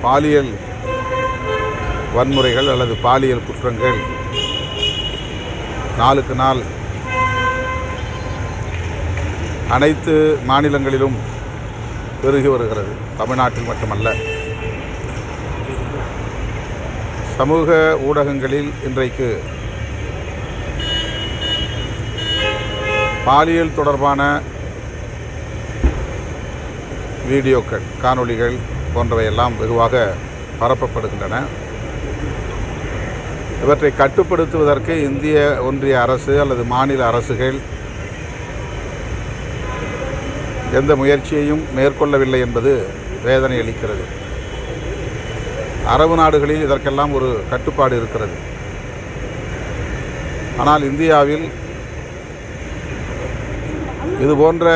பாலியல் வன்முறைகள் அல்லது பாலியல் குற்றங்கள் நாளுக்கு நாள் அனைத்து மாநிலங்களிலும் பெருகி வருகிறது. தமிழ்நாட்டில் மட்டுமல்ல. சமூக ஊடகங்களில் இன்றைக்கு பாலியல் தொடர்பான வீடியோக்கள், காணொளிகள் போன்றவையெல்லாம் வெகுவாக பரப்பப்படுகின்றன. இவற்றை கட்டுப்படுத்துவதற்கு இந்திய ஒன்றிய அரசு அல்லது மாநில அரசுகள் எந்த முயற்சியையும் மேற்கொள்ளவில்லை என்பது வேதனை அளிக்கிறது. அரபு நாடுகளில் இதற்கெல்லாம் ஒரு கட்டுப்பாடு இருக்கிறது. ஆனால் இந்தியாவில் இதுபோன்ற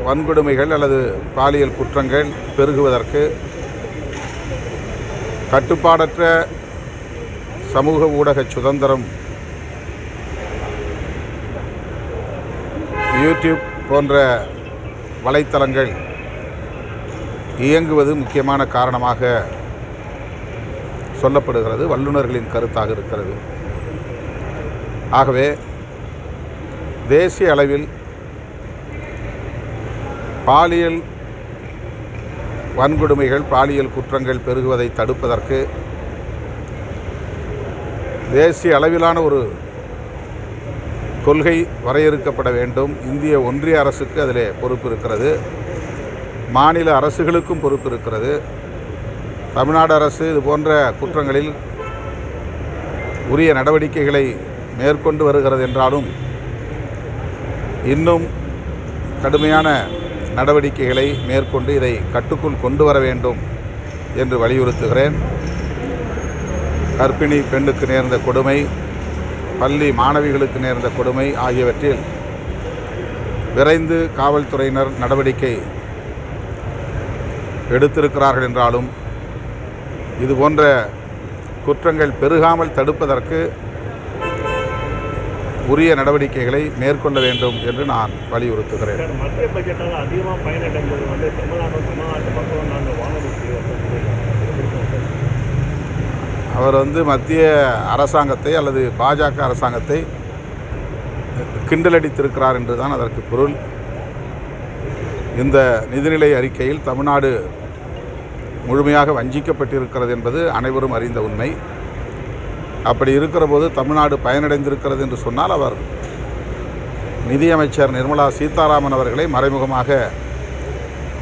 வன்கொடுமைகள் அல்லது பாலியல் குற்றங்கள் பெருகுவதற்கு கட்டுப்பாடற்ற சமூக ஊடக சுதந்திரம், யூடியூப் போன்ற வலைத்தளங்கள் இயங்குவது முக்கியமான காரணமாக சொல்லப்படுகிறது. வல்லுநர்களின் கருத்தாக இருக்கிறது. ஆகவே தேசிய அளவில் பாலியல் வன்கொடுமைகள், பாலியல் குற்றங்கள் பெருகுவதை தடுப்பதற்கு தேசிய அளவிலான ஒரு கொள்கை வரையறுக்கப்பட வேண்டும். இந்திய ஒன்றிய அரசுக்கு அதிலே பொறுப்பு இருக்கிறது. மாநில அரசுகளுக்கும் பொறுப்பு இருக்கிறது. தமிழ்நாடு அரசு இது போன்ற குற்றங்களில் உரிய நடவடிக்கைகளை மேற்கொண்டு வருகிறது என்றாலும் இன்னும் கடுமையான நடவடிக்கைகளை மேற்கொண்டு இதை கட்டுக்குள் கொண்டு வர வேண்டும் என்று வலியுறுத்துகிறேன். கர்ப்பிணி பெண்ணுக்கு நேர்ந்த கொடுமை, பள்ளி மாணவிகளுக்கு நேர்ந்த கொடுமை ஆகியவற்றில் விரைந்து காவல்துறையினர் நடவடிக்கை எடுத்திருக்கிறார்கள் என்றாலும் இதுபோன்ற குற்றங்கள் பெருகாமல் தடுப்பதற்கு உரிய நடவடிக்கைகளை மேற்கொள்ள வேண்டும் என்று நான் வலியுறுத்துகிறேன். மத்திய பட்ஜெட்டால் அதிகமாக பயனடைந்தது தமிழ்நாட்டு மக்கள் நாங்கள் அவர் மத்திய அரசாங்கத்தை அல்லது பாஜக அரசாங்கத்தை கிண்டலடித்திருக்கிறார் என்று தான் அதற்கு பொருள். இந்த நிதிநிலை அறிக்கையில் தமிழ்நாடு முழுமையாக வஞ்சிக்கப்பட்டிருக்கிறது என்பது அனைவரும் அறிந்த உண்மை. அப்படி இருக்கிற போது தமிழ்நாடு பயனடைந்திருக்கிறது என்று சொன்னால் அவர் நிதியமைச்சர் நிர்மலா சீதாராமன் அவர்களை மறைமுகமாக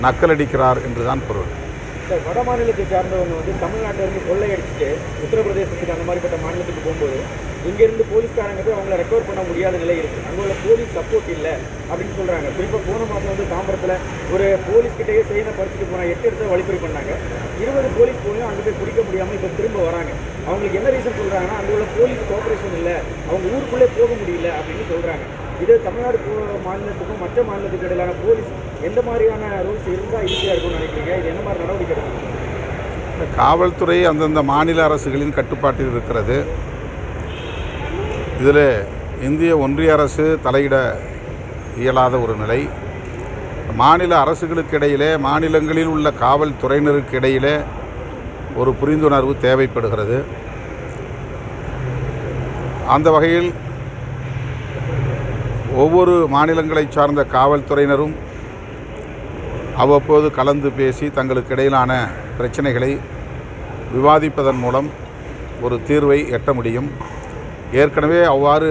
நக்கலடிக்கிறார் என்றுதான் பொருள். வட மாநிலத்தை சார்ந்தவங்க தமிழ்நாட்டிலிருந்து கொள்ளையடிச்சுட்டு உத்தரப்பிரதேசத்துக்கு அந்த மாதிரிப்பட்ட மாநிலத்துக்கு போகும்போது இங்கேருந்து போலீஸ்காரங்க போய் அவங்கள ரெக்கவர் பண்ண முடியாத நிலை இருக்குது. அங்கே உள்ள போலீஸ் சப்போர்ட் இல்லை அப்படின்னு சொல்கிறாங்க. குறிப்பாக போன மாதம் தாம்பரத்தில் ஒரு போலீஸ்கிட்டேயே செய்யனை பறிச்சுட்டு போனால் 8 இடத்துல வழிப்பறி பண்ணாங்க. 20 போலீஸ் போயும் அங்கே போய் பிடிக்க முடியாமல் இப்போ திரும்ப வராங்க. அவங்களுக்கு என்ன ரீசன் சொல்கிறாங்கன்னா அங்கே உள்ள போலீஸ் கோஆப்ரேஷன் இல்லை, அவங்க ஊருக்குள்ளே போக முடியல அப்படின்னு சொல்கிறாங்க. இது தமிழ்நாடு மாநிலத்துக்கும் மற்ற மாநிலத்துக்கு இடையிலான போலீஸ் எந்த மாதிரியான ரூல்ஸ் இருந்தால் ஈஸியாக இருக்கும்னு நினைக்கிறீங்க? இது என்ன மாதிரி நடவடிக்கை எடுக்கணும்? காவல்துறை அந்தந்த மாநில அரசுகளின் கட்டுப்பாட்டில் இருக்கிறது. இதில் இந்திய ஒன்றிய அரசு தலையிட இயலாத ஒரு நிலை. மாநில அரசுகளுக்கு இடையிலே, மாநிலங்களில் உள்ள காவல்துறையினருக்கு இடையிலே ஒரு புரிந்துணர்வு தேவைப்படுகிறது. அந்த வகையில் ஒவ்வொரு மாநிலங்களை சார்ந்த காவல்துறையினரும் அவ்வப்போது கலந்து பேசி தங்களுக்கு இடையிலான பிரச்சனைகளை விவாதிப்பதன் மூலம் ஒரு தீர்வை எட்ட முடியும். ஏற்கனவே அவ்வாறு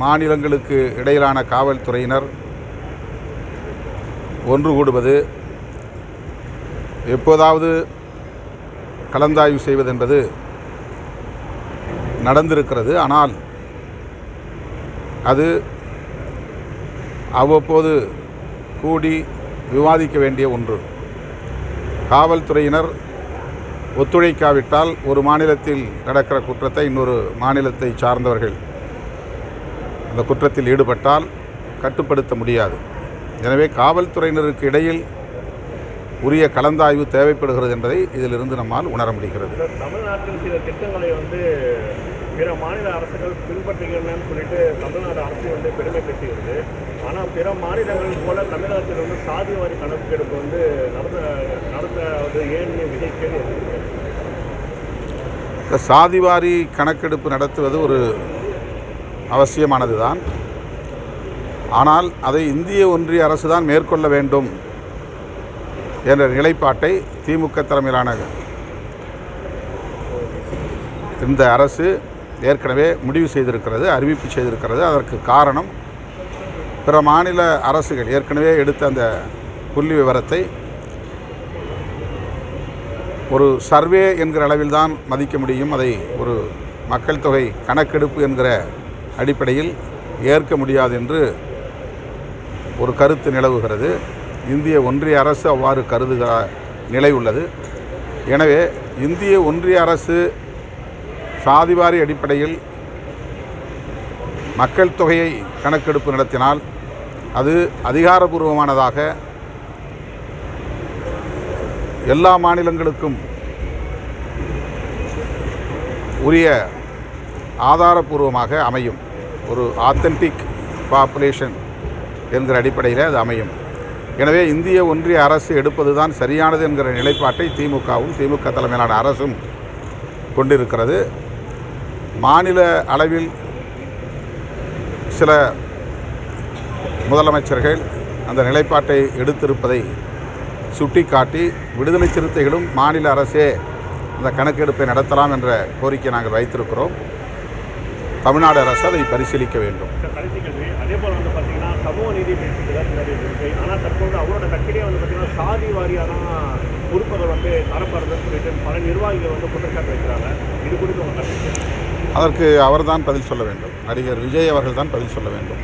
மாநிலங்களுக்கு இடையிலான காவல்துறையினர் ஒன்று கூடுவது, எப்போதாவது கலந்தாய்வு செய்வது என்பது நடந்திருக்கிறது. ஆனால் அது அவ்வப்போது கூடி விவாதிக்க வேண்டிய ஒன்று. காவல்துறையினர் ஒத்துழைக்காவிட்டால் ஒரு மாநிலத்தில் நடக்கிற குற்றத்தை இன்னொரு மாநிலத்தை சார்ந்தவர்கள் அந்த குற்றத்தில் ஈடுபட்டால் கட்டுப்படுத்த முடியாது. எனவே காவல்துறையினருக்கு இடையில் உரிய கலந்தாய்வு தேவைப்படுகிறது என்பதை இதிலிருந்து நம்மால் உணர முடிகிறது. தமிழ்நாட்டில் சில திட்டங்களை பிற மாநில அரசுகள் பின்பற்றுகிறேன்னு சொல்லிட்டு தமிழ்நாடு அரசு பெருமை பெற்றுகிறது. ஆனால் பிற மாநிலங்கள் போல தமிழகத்தில் சாதிவாரி கணக்கெடுப்பு நடத்த ஏன்னு விஜய் கேள்வி இந்த சாதிவாரி கணக்கெடுப்பு நடத்துவது ஒரு அவசியமானது தான். ஆனால் அதை இந்திய ஒன்றிய அரசு தான் மேற்கொள்ள வேண்டும் என்ற நிலைப்பாட்டை திமுக தலைமையிலான இந்த அரசு ஏற்கனவே முடிவு செய்திருக்கிறது, அறிவிப்பு செய்திருக்கிறது. அதற்கு காரணம் பிற மாநில அரசுகள் ஏற்கனவே எடுத்த அந்த புள்ளி விவரத்தை ஒரு சர்வே என்கிற அளவில் தான் மதிக்க முடியும். அதை ஒரு மக்கள் தொகை கணக்கெடுப்பு என்கிற அடிப்படையில் ஏற்க முடியாது என்று ஒரு கருத்து நிலவுகிறது. இந்திய ஒன்றிய அரசு அவ்வாறு கருதுகிற நிலை உள்ளது. எனவே இந்திய ஒன்றிய அரசு சாதிவாரி அடிப்படையில் மக்கள் தொகையை கணக்கெடுப்பு நடத்தினால் அது அதிகாரபூர்வமானதாக எல்லா மாநிலங்களுக்கும் உரிய ஆதாரபூர்வமாக அமையும். ஒரு ஆத்தென்டிக் பாப்புலேஷன் என்கிற அடிப்படையில் அது அமையும். எனவே இந்திய ஒன்றிய அரசு எடுப்பது தான் சரியானது என்கிற நிலைப்பாட்டை திமுக தலைமையிலான அரசும் கொண்டிருக்கிறது. மாநில அளவில் சில முதலமைச்சர்கள் அந்த நிலைப்பாட்டை எடுத்திருப்பதை சுட்டிக்காட்டி விடுதலை சிறுத்தைகளும் மாநில அரசே அந்த கணக்கெடுப்பை நடத்தலாம் என்ற கோரிக்கை நாங்கள் வைத்திருக்கிறோம். தமிழ்நாடு அரசு அதை பரிசீலிக்க வேண்டும். கடைசி கேள்வி, அதே போல் வந்து பார்த்தீங்கன்னா சமூக நீதி பேசுகிறது இருக்கு. ஆனால் தற்போது அவரோட கட்சியிலே வந்து பார்த்தீங்கன்னா சாதி வாரியான பொறுப்புகள் வந்து தரப்படுறதுன்னு சொல்லிட்டு பல நிர்வாகிகள் வந்து குற்றச்சாட்டு வைக்கிறாங்க. இது குறித்து உங்கள் கருத்து? அதற்கு அவர்தான் பதில் சொல்ல வேண்டும். நடிகர் விஜய் அவர்கள் தான் பதில் சொல்ல வேண்டும்.